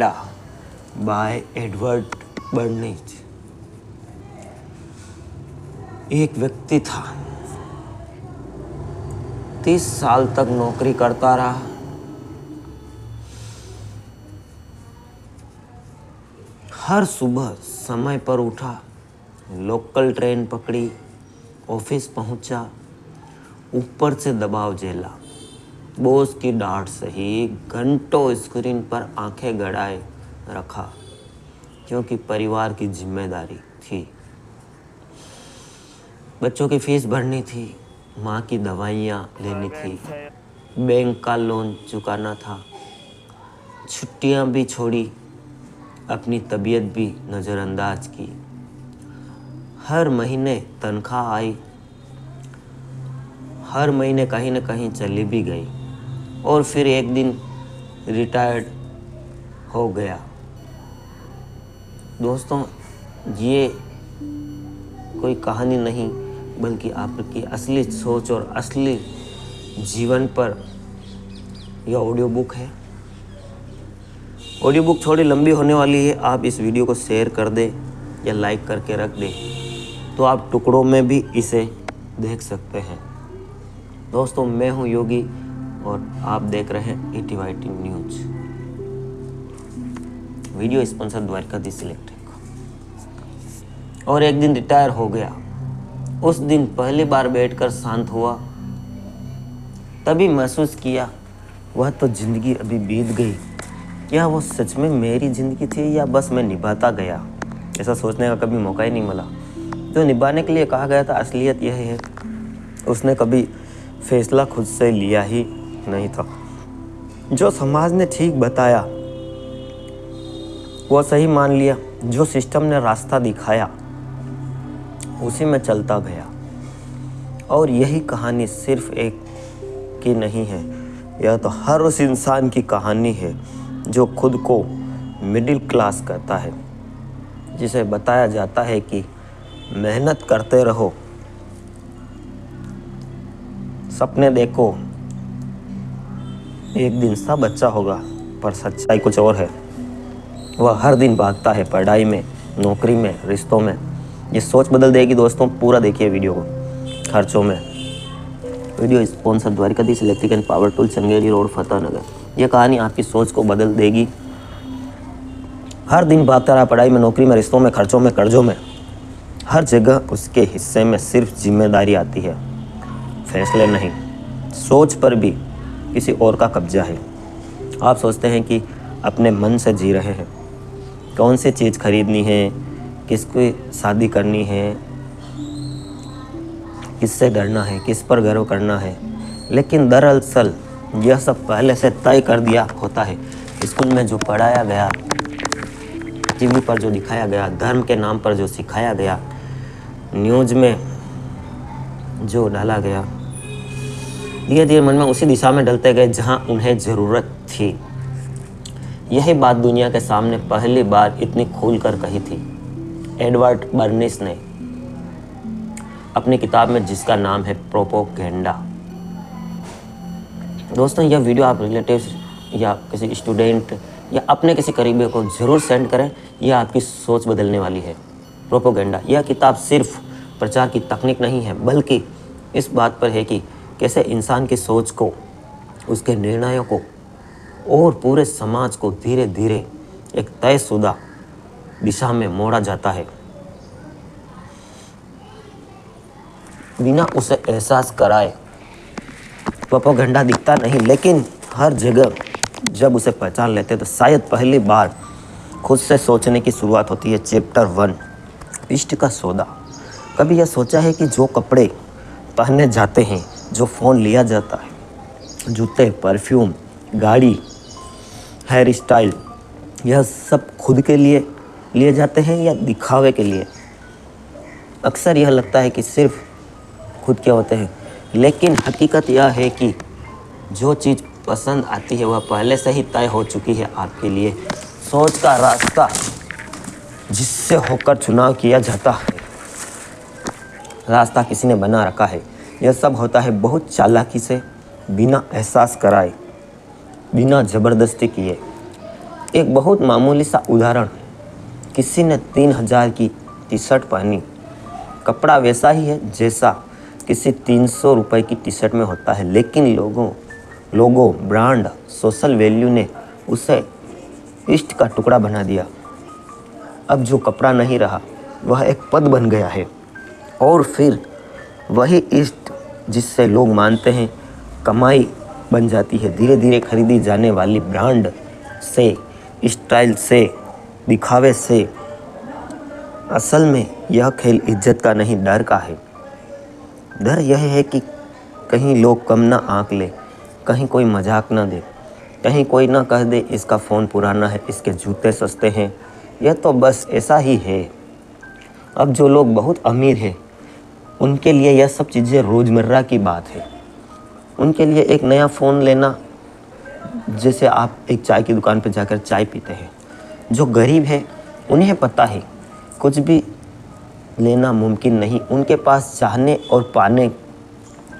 Bye Edward Bernays. एक व्यक्ति था, 30 साल तक नौकरी करता रहा। हर सुबह समय पर उठा, लोकल ट्रेन पकड़ी, ऑफिस पहुंचा, ऊपर से दबाव झेला, बॉस की डांट सही, घंटों स्क्रीन पर आंखें गड़ाए रखा, क्योंकि परिवार की जिम्मेदारी थी। बच्चों की फीस भरनी थी, माँ की दवाइयाँ लेनी थी, बैंक का लोन चुकाना था, छुट्टियाँ भी छोड़ी, अपनी तबीयत भी नज़रअंदाज की। हर महीने तनख्वाह आई, हर महीने कहीं न कहीं चली भी गई और फिर एक दिन रिटायर्ड हो गया। दोस्तों, ये कोई कहानी नहीं बल्कि आपकी असली सोच और असली जीवन पर यह ऑडियो बुक है। ऑडियो बुक थोड़ी लंबी होने वाली है। आप इस वीडियो को शेयर कर दें या लाइक करके रख दें तो आप टुकड़ों में भी इसे देख सकते हैं। दोस्तों, मैं हूं योगी और आप देख रहे हैं ETYT news. Video sponsor Dwarkadhish electric. और एक दिन रिटायर हो गया। उस दिन पहली बार बैठकर शांत हुआ, तभी महसूस किया वह तो जिंदगी अभी बीत गई। क्या वो सच में मेरी ज़िंदगी थी या बस मैं निभाता गया? ऐसा सोचने का कभी मौका ही नहीं मिला। जो निभाने के लिए कहा गया था, असलियत यह है उसने कभी फैसला खुद से लिया ही नहीं था। जो समाज ने ठीक बताया वो सही मान लिया, जो सिस्टम ने रास्ता दिखाया उसी में चलता गया। और यही कहानी सिर्फ एक की नहीं है, यह तो हर उस इंसान की कहानी है जो खुद को मिडिल क्लास कहता है, जिसे बताया जाता है कि मेहनत करते रहो, सपने देखो, एक दिन सब अच्छा होगा। पर सच्चाई कुछ और है। वह हर दिन भागता है पढ़ाई में, नौकरी में, रिश्तों में। ये सोच बदल देगी दोस्तों। पूरा देखिए वीडियो को। खर्चों में। Video sponsor Dwarkadhish electric and power tool, Changeri road, Fatehnagar. यह कहानी आपकी सोच को बदल देगी। हर दिन भागता रहा पढ़ाई में, नौकरी में, रिश्तों में, खर्चों में, कर्जों में। हर जगह उसके हिस्से में सिर्फ जिम्मेदारी आती है, फैसले नहीं। सोच पर भी किसी और का कब्जा है। आप सोचते हैं कि अपने मन से जी रहे हैं, कौन सी चीज़ खरीदनी है, किसकी शादी करनी है, किससे डरना है, किस पर गर्व करना है। लेकिन दरअसल यह सब पहले से तय कर दिया होता है। स्कूल में जो पढ़ाया गया, टीवी पर जो दिखाया गया, धर्म के नाम पर जो सिखाया गया, न्यूज़ में जो डाला गया, धीरे धीरे मन में उसी दिशा में डलते गए जहां उन्हें ज़रूरत थी। यही बात दुनिया के सामने पहली बार इतनी खुलकर कही थी एडवर्ड बर्नीज ने अपनी किताब में, जिसका नाम है प्रोपोगेंडा। दोस्तों, यह वीडियो आप रिलेटिव्स या किसी स्टूडेंट या अपने किसी करीबी को ज़रूर सेंड करें। यह आपकी सोच बदलने वाली है। प्रोपोगेंडा, यह किताब सिर्फ प्रचार की तकनीक नहीं है, बल्कि इस बात पर है कि कैसे इंसान की सोच को, उसके निर्णयों को और पूरे समाज को धीरे धीरे एक तयशुदा दिशा में मोड़ा जाता है, बिना उसे एहसास कराए। प्रोपोगेंडा दिखता नहीं, लेकिन हर जगह जब उसे पहचान लेते तो शायद पहली बार खुद से सोचने की शुरुआत होती है। चैप्टर 1, इष्ट का सौदा। कभी यह सोचा है कि जो कपड़े पहने जाते हैं, जो फ़ोन लिया जाता है, जूते, परफ्यूम, गाड़ी, हेयर स्टाइल, यह सब खुद के लिए लिए जाते हैं या दिखावे के लिए? अक्सर यह लगता है कि सिर्फ खुद के होते हैं, लेकिन हकीकत यह है कि जो चीज़ पसंद आती है वह पहले से ही तय हो चुकी है आपके लिए। सोच का रास्ता जिससे होकर चुनाव किया जाता है, रास्ता किसी ने बना रखा है। यह सब होता है बहुत चालाकी से, बिना एहसास कराए, बिना ज़बरदस्ती किए। एक बहुत मामूली सा उदाहरण, किसी ने 3000 की टी शर्ट पहनी, कपड़ा वैसा ही है जैसा किसी 300 रुपये की टी शर्ट में होता है, लेकिन लोगों ब्रांड सोशल वैल्यू ने उसे इष्ट का टुकड़ा बना दिया। अब जो कपड़ा नहीं रहा वह एक पद बन गया है, और फिर वही इष्ट जिससे लोग मानते हैं कमाई बन जाती है। धीरे धीरे खरीदी जाने वाली ब्रांड से, स्टाइल से, दिखावे से। असल में यह खेल इज्जत का नहीं, डर का है। डर यह है कि कहीं लोग कम ना आंक ले, कहीं कोई मजाक ना दे, कहीं कोई ना कह दे इसका फ़ोन पुराना है, इसके जूते सस्ते हैं, यह तो बस ऐसा ही है। अब जो लोग बहुत अमीर हैं उनके लिए यह सब चीज़ें रोज़मर्रा की बात है। उनके लिए एक नया फ़ोन लेना जैसे आप एक चाय की दुकान पर जाकर चाय पीते हैं। जो गरीब है उन्हें पता है कुछ भी लेना मुमकिन नहीं। उनके पास चाहने और पाने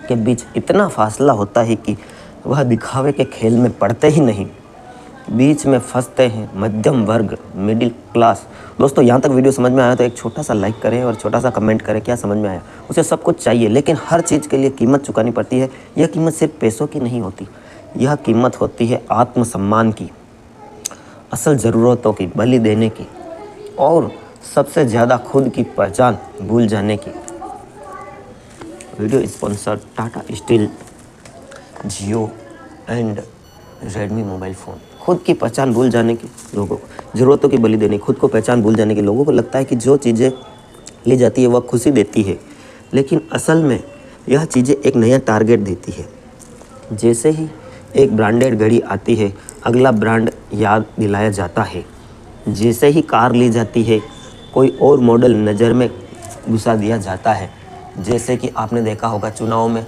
के बीच इतना फासला होता है कि वह दिखावे के खेल में पड़ते ही नहीं, बीच में फंसते हैं। मध्यम वर्ग, मिडिल क्लास। दोस्तों, यहाँ तक वीडियो समझ में आया तो एक छोटा सा लाइक करें और छोटा सा कमेंट करें क्या समझ में आया। उसे सब कुछ चाहिए, लेकिन हर चीज़ के लिए कीमत चुकानी पड़ती है। यह कीमत सिर्फ पैसों की नहीं होती, यह कीमत होती है आत्मसम्मान की, असल ज़रूरतों की बलि देने की, और सबसे ज़्यादा खुद की पहचान भूल जाने की। Video sponsor Tata steel, Jio and Redmi mobile phone. खुद की पहचान भूल जाने की लोगों को, ज़रूरतों की बलि देने, खुद को पहचान भूल जाने के लोगों को लगता है कि जो चीज़ें ली जाती है वह खुशी देती है, लेकिन असल में यह चीज़ें एक नया टारगेट देती है। जैसे ही एक ब्रांडेड घड़ी आती है, अगला ब्रांड याद दिलाया जाता है। जैसे ही कार ली जाती है, कोई और मॉडल नज़र में घुसा दिया जाता है। जैसे कि आपने देखा होगा चुनाव में,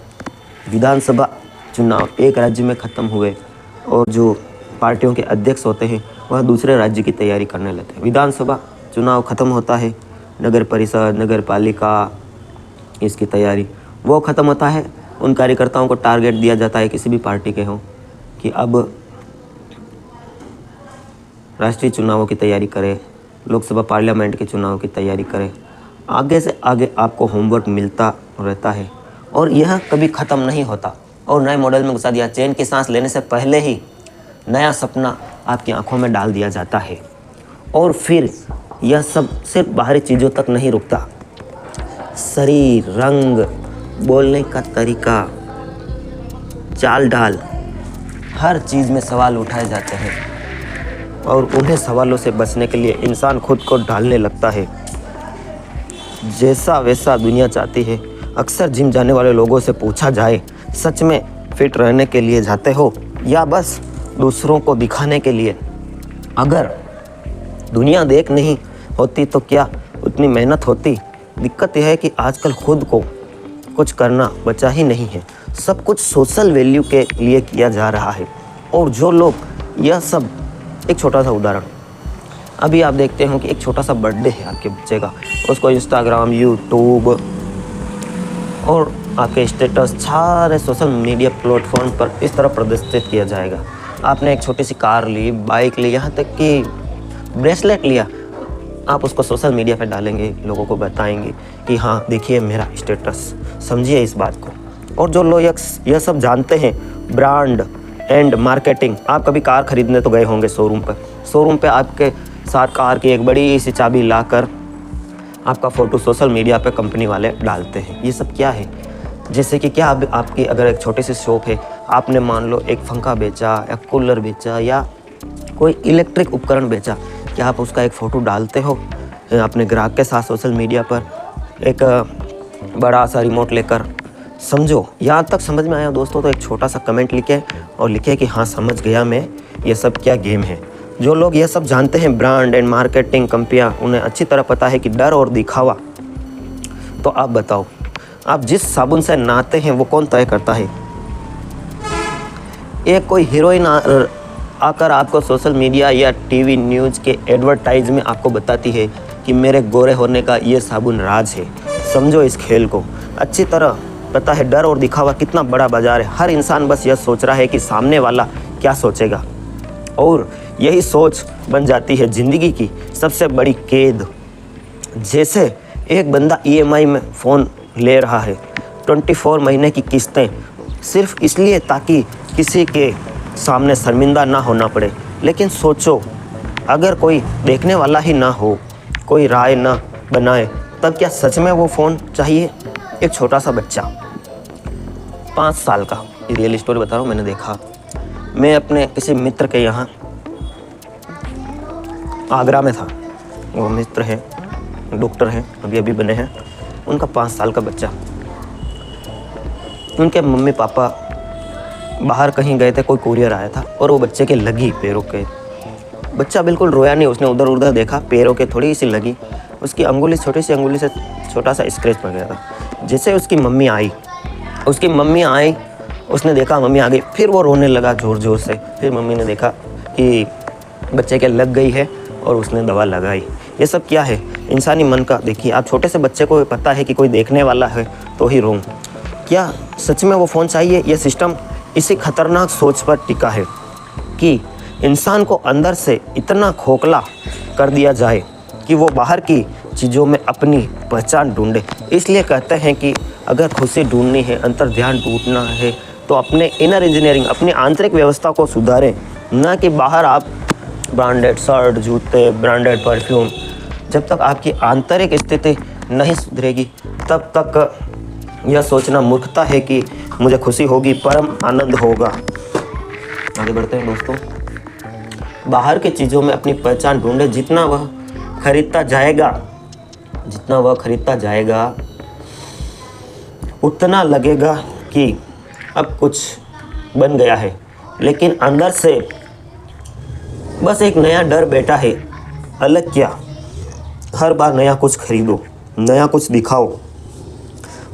विधानसभा चुनाव एक राज्य में ख़त्म हुए और जो पार्टियों के अध्यक्ष होते हैं वह दूसरे राज्य की तैयारी करने लगते हैं। विधानसभा चुनाव ख़त्म होता है, नगर परिषद, नगर पालिका, इसकी तैयारी वो ख़त्म होता है। उन कार्यकर्ताओं को टारगेट दिया जाता है, किसी भी पार्टी के हों, कि अब राष्ट्रीय चुनावों की तैयारी करें, लोकसभा पार्लियामेंट के चुनाव की तैयारी करें। आगे से आगे आपको होमवर्क मिलता रहता है और यह कभी ख़त्म नहीं होता, और नए मॉडल में घुसा दिया। चैन की सांस लेने से पहले ही नया सपना आपकी आंखों में डाल दिया जाता है। और फिर यह सब सिर्फ बाहरी चीज़ों तक नहीं रुकता, शरीर, रंग, बोलने का तरीका, चाल ढाल, हर चीज़ में सवाल उठाए जाते हैं, और उन्हें सवालों से बचने के लिए इंसान खुद को ढालने लगता है जैसा वैसा दुनिया चाहती है। अक्सर जिम जाने वाले लोगों से पूछा जाए, सच में फिट रहने के लिए जाते हो या बस दूसरों को दिखाने के लिए? अगर दुनिया देख नहीं होती तो क्या उतनी मेहनत होती? दिक्कत यह है कि आजकल खुद को कुछ करना बचा ही नहीं है, सब कुछ सोशल वैल्यू के लिए किया जा रहा है। और जो लोग यह सब, एक छोटा सा उदाहरण, अभी आप देखते हो कि एक छोटा सा बर्थडे है आपके बच्चे का, उसको इंस्टाग्राम, यूट्यूब और आपके स्टेटस, सारे सोशल मीडिया प्लेटफॉर्म पर इस तरह प्रदर्शित किया जाएगा। आपने एक छोटी सी कार ली, बाइक ली, यहाँ तक कि ब्रेसलेट लिया, आप उसको सोशल मीडिया पर डालेंगे, लोगों को बताएंगे कि हाँ देखिए मेरा स्टेटस, समझिए इस बात को। और जो लोग यह सब जानते हैं, ब्रांड एंड मार्केटिंग। आप कभी कार खरीदने तो गए होंगे शोरूम पे आपके साथ कार की एक बड़ी सी चाबी लाकर आपका फ़ोटो सोशल मीडिया पे कंपनी वाले डालते हैं। ये सब क्या है? जैसे कि क्या आपकी अगर एक छोटी सी शॉप है, आपने मान लो एक पंखा बेचा या कूलर बेचा या कोई इलेक्ट्रिक उपकरण बेचा, क्या आप उसका एक फ़ोटो डालते हो अपने ग्राहक के साथ सोशल मीडिया पर, एक बड़ा सा रिमोट लेकर? समझो, यहाँ तक समझ में आया दोस्तों तो एक छोटा सा कमेंट लिखे और लिखे कि हाँ समझ गया मैं, ये सब क्या गेम है। जो लोग ये सब जानते हैं, ब्रांड एंड मार्केटिंग कंपनियाँ, उन्हें अच्छी तरह पता है कि डर और दिखावा। तो आप बताओ, आप जिस साबुन से नहाते हैं वो कौन तय करता है? एक कोई हीरोइन आकर आपको सोशल मीडिया या टीवी न्यूज़ के एडवर्टाइज में आपको बताती है कि मेरे गोरे होने का ये साबुन राज है। समझो इस खेल को अच्छी तरह। पता है डर और दिखावा कितना बड़ा बाजार है। हर इंसान बस यह सोच रहा है कि सामने वाला क्या सोचेगा। और यही सोच बन जाती है ज़िंदगी की सबसे बड़ी कैद। जैसे एक बंदा EMI में फ़ोन ले रहा है, 24 महीने की किस्तें, सिर्फ इसलिए ताकि किसी के सामने शर्मिंदा ना होना पड़े। लेकिन सोचो, अगर कोई देखने वाला ही ना हो, कोई राय ना बनाए, तब क्या सच में वो फ़ोन चाहिए? एक छोटा सा बच्चा 5 साल का, ये रियल स्टोरी बता रहा हूँ, मैंने देखा। मैं अपने किसी मित्र के यहाँ आगरा में था। वो मित्र है, डॉक्टर हैं, अभी बने हैं। उनका 5 साल का बच्चा, उनके मम्मी पापा बाहर कहीं गए थे, कोई कुरियर आया था और वो बच्चे के लगी पैरों के। बच्चा बिल्कुल रोया नहीं, उसने उधर उधर देखा, पैरों के थोड़ी सी लगी, उसकी अंगुली, छोटी सी अंगुली से छोटा सा स्क्रैच पड़ गया था। जैसे उसकी मम्मी आई, उसने देखा मम्मी आ गई, फिर वो रोने लगा ज़ोर ज़ोर से। फिर मम्मी ने देखा कि बच्चे के लग गई है और उसने दवा लगाई। ये सब क्या है? इंसानी मन का। देखिए, आप छोटे से बच्चे को पता है कि कोई देखने वाला है तो ही रोऊं। क्या सच में वो फ़ोन चाहिए? यह सिस्टम इसी खतरनाक सोच पर टिका है कि इंसान को अंदर से इतना खोखला कर दिया जाए कि वो बाहर की चीज़ों में अपनी पहचान ढूंढे। इसलिए कहते हैं कि अगर खुशी ढूंढनी है, अंतर ध्यान टूटना है, तो अपने इनर इंजीनियरिंग, अपनी आंतरिक व्यवस्था को सुधारें, ना कि बाहर आप ब्रांडेड शर्ट, जूते, ब्रांडेड परफ्यूम। जब तक आपकी आंतरिक स्थिति नहीं सुधरेगी, तब तक यह सोचना मूर्खता है कि मुझे खुशी होगी, परम आनंद होगा। आगे बढ़ते हैं दोस्तों। बाहर की चीज़ों में अपनी पहचान ढूंढे। जितना वह खरीदता जाएगा उतना लगेगा कि अब कुछ बन गया है, लेकिन अंदर से बस एक नया डर बैठा है। अलग क्या, हर बार नया कुछ खरीदो, नया कुछ दिखाओ,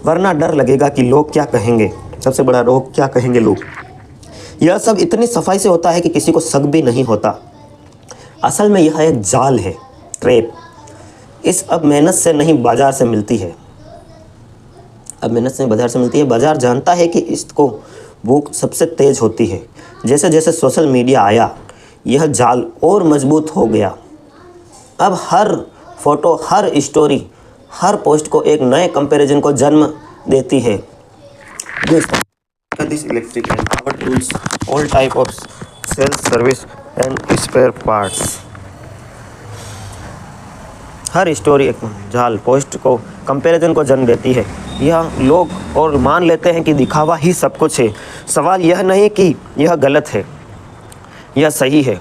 वरना डर लगेगा कि लोग क्या कहेंगे। सबसे बड़ा रोग, क्या कहेंगे लोग। यह सब इतनी सफाई से होता है कि किसी को शक भी नहीं होता। असल में यह एक जाल है, ट्रैप। इस अब मेहनत से नहीं, बाजार से मिलती है। बाजार जानता है कि इसको भूख सबसे तेज होती है। जैसे जैसे सोशल मीडिया आया, यह जाल और मजबूत हो गया। अब हर फोटो, हर स्टोरी, हर पोस्ट को एक नए कंपैरिजन को जन्म देती है। This electric and power tools, all type of sales, service and spare parts. Her story एक जाल, पोस्ट को, कंपैरिजन को जन्म देती है। यह लोग और मान लेते हैं कि दिखावा ही सब कुछ है। सवाल यह नहीं कि यह गलत है, यह सही है।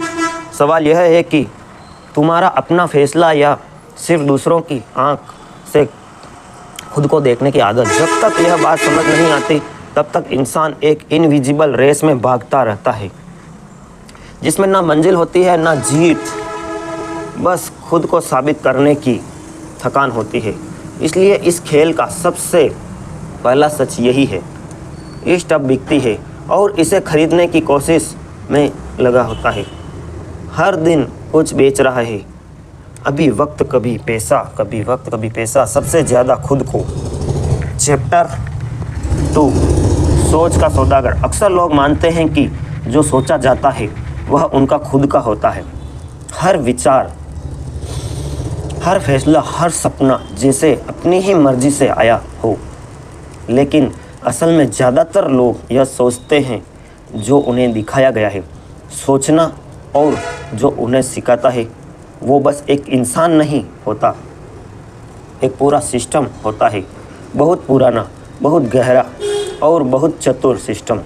सवाल यह है कि तुम्हारा अपना फैसला या सिर्फ दूसरों की आंख से खुद को देखने की आदत। जब तक यह बात समझ नहीं आती, तब तक इंसान एक इनविजिबल रेस में भागता रहता है, जिसमें ना मंजिल होती है ना जीत, बस खुद को साबित करने की थकान होती है। इसलिए इस खेल का सबसे पहला सच यही है, ये स्टफ बिकती है और इसे खरीदने की कोशिश में लगा होता है। हर दिन कुछ बेच रहा है, अभी वक्त कभी पैसा, कभी वक्त कभी पैसा, सबसे ज़्यादा खुद को। चैप्टर 2, सोच का सौदागर। अक्सर लोग मानते हैं कि जो सोचा जाता है वह उनका खुद का होता है। हर विचार, हर फैसला, हर सपना जैसे अपनी ही मर्जी से आया हो। लेकिन असल में ज़्यादातर लोग यह सोचते हैं जो उन्हें दिखाया गया है। सोचना और जो उन्हें सिखाता है वो बस एक इंसान नहीं होता, एक पूरा सिस्टम होता है। बहुत पुराना, बहुत गहरा और बहुत चतुर सिस्टम।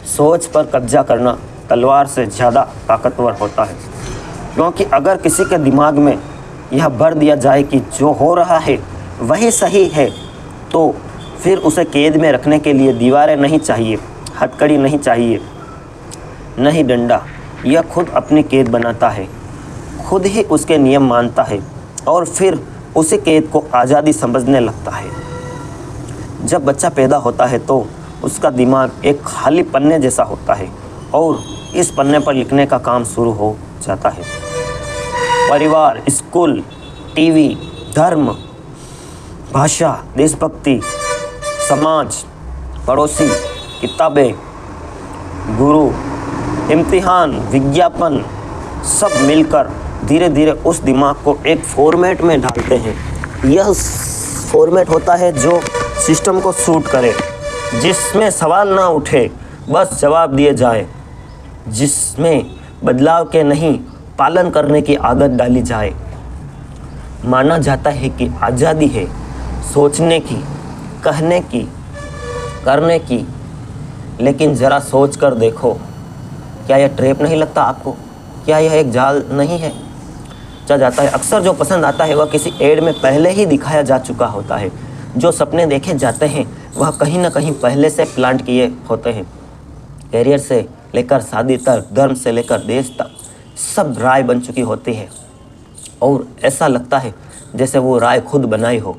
सोच पर कब्जा करना तलवार से ज़्यादा ताकतवर होता है, क्योंकि अगर किसी के दिमाग में यह भर दिया जाए कि जो हो रहा है वही सही है, तो फिर उसे कैद में रखने के लिए दीवारें नहीं चाहिए, हथकड़ी नहीं चाहिए, नहीं डंडा। यह खुद अपनी कैद बनाता है, खुद ही उसके नियम मानता है और फिर उसी कैद को आज़ादी समझने लगता है। जब बच्चा पैदा होता है तो उसका दिमाग एक खाली पन्ने जैसा होता है और इस पन्ने पर लिखने का काम शुरू हो जाता है। परिवार, स्कूल, टीवी, धर्म, भाषा, देशभक्ति, समाज, पड़ोसी, किताबें, गुरु, इम्तिहान, विज्ञापन सब मिलकर धीरे धीरे उस दिमाग को एक फॉर्मेट में डालते हैं। यह फॉर्मेट होता है जो सिस्टम को सूट करे, जिसमें सवाल ना उठे, बस जवाब दिए जाए, जिसमें बदलाव के नहीं पालन करने की आदत डाली जाए। माना जाता है कि आज़ादी है सोचने की, कहने की, करने की, लेकिन ज़रा सोच कर देखो, क्या यह ट्रैप नहीं लगता आपको? क्या यह एक जाल नहीं है? जा जाता है अक्सर जो पसंद आता है वह किसी एड में पहले ही दिखाया जा चुका होता है। जो सपने देखे जाते हैं वह कहीं ना कहीं पहले से प्लांट किए होते हैं। कैरियर से लेकर शादी तक, धर्म से लेकर देश तक सब राय बन चुकी होती है और ऐसा लगता है जैसे वो राय खुद बनाई हो।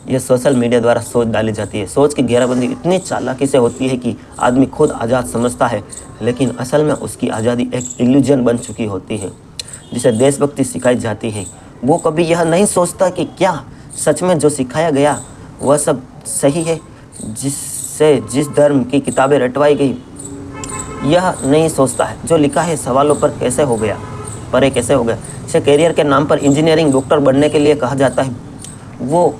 यह सोशल मीडिया द्वारा सोच डाली जाती है। सोच की घेराबंदी इतनी चालाकी से होती है कि आदमी खुद आज़ाद समझता है, लेकिन असल में उसकी आज़ादी एक इल्यूजन बन चुकी होती है। जिसे देशभक्ति सिखाई जाती है वो कभी यह नहीं सोचता कि क्या सच में जो सिखाया गया वह सब सही है। जिस धर्म की किताबें रटवाई गई यह नहीं सोचता है जो लिखा है सवालों पर कैसे हो गया, परे कैसे हो गया। इसे कैरियर के नाम पर इंजीनियरिंग, डॉक्टर बनने के लिए कहा जाता है। वो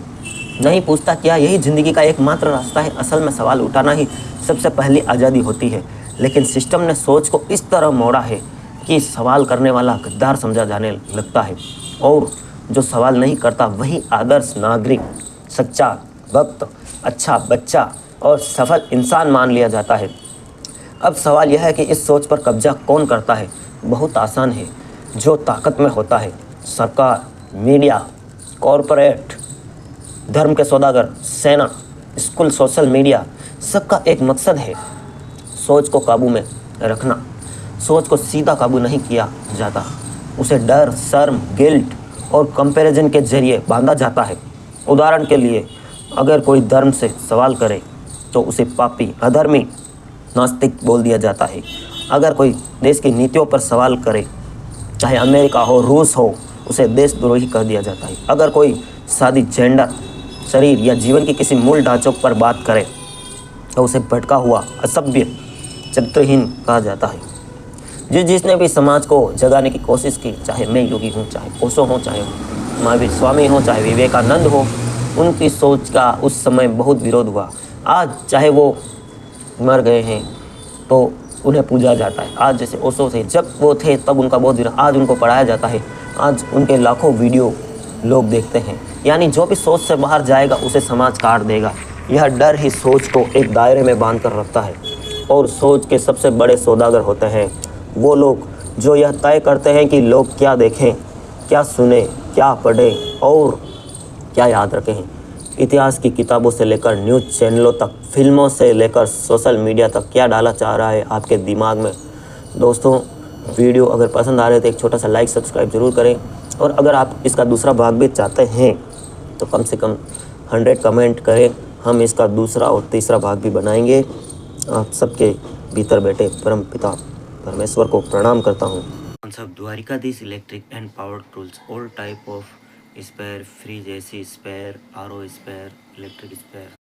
नहीं पूछता क्या यही ज़िंदगी का एकमात्र रास्ता है। असल में सवाल उठाना ही सबसे पहली आज़ादी होती है, लेकिन सिस्टम ने सोच को इस तरह मोड़ा है कि सवाल करने वाला गद्दार समझा जाने लगता है और जो सवाल नहीं करता वही आदर्श नागरिक, सच्चा भक्त, अच्छा बच्चा और सफल इंसान मान लिया जाता है। अब सवाल यह है कि इस सोच पर कब्जा कौन करता है? बहुत आसान है। जो ताकत में होता है, सरकार, मीडिया, कॉरपोरेट, धर्म के सौदागर, सेना, स्कूल, सोशल मीडिया, सबका एक मकसद है सोच को काबू में रखना। सोच को सीधा काबू नहीं किया जाता, उसे डर, शर्म, गिल्ट और कंपैरिजन के जरिए बांधा जाता है। उदाहरण के लिए अगर कोई धर्म से सवाल करे तो उसे पापी, अधर्मी, नास्तिक बोल दिया जाता है। अगर कोई देश की नीतियों पर सवाल करे, चाहे अमेरिका हो, रूस हो, उसे देशद्रोही कह दिया जाता है। अगर कोई शादी, जेंडर, शरीर या जीवन के किसी मूल ढांचों पर बात करे तो उसे भटका हुआ, असभ्य, चरित्रहीन कहा जाता है। जिसने भी समाज को जगाने की कोशिश की, चाहे मैं योगी हूँ, चाहे ओशो हो, चाहे महावीर स्वामी हो, चाहे विवेकानंद हो, उनकी सोच का उस समय बहुत विरोध हुआ। आज चाहे वो मर गए हैं तो उन्हें पूजा जाता है। आज जैसे ओशो थे, जब वो थे तब उनका बहुत विरोध, आज उनको पढ़ाया जाता है। आज उनके लाखों वीडियो लोग देखते हैं। यानी जो भी सोच से बाहर जाएगा उसे समाज काट देगा। यह डर ही सोच को एक दायरे में बांध कर रखता है और सोच के सबसे बड़े सौदागर होते हैं वो लोग जो यह तय करते हैं कि लोग क्या देखें, क्या सुने, क्या पढ़ें और क्या याद रखें। इतिहास की किताबों से लेकर न्यूज़ चैनलों तक, फिल्मों से लेकर सोशल मीडिया तक क्या डाला चाह रहा है आपके दिमाग में। दोस्तों, वीडियो अगर पसंद आ रहे तो एक छोटा सा लाइक, सब्सक्राइब जरूर करें और अगर आप इसका दूसरा भाग भी चाहते हैं तो कम से कम 100 कमेंट करें। हम इसका दूसरा और तीसरा भाग भी बनाएंगे। आप सबके भीतर बैठे परम पिता परमेश्वर को प्रणाम करता हूँ। सब Dwarkadhish electric and power tools, all type of spare, fridge, AC spare, RO spare, electric spare.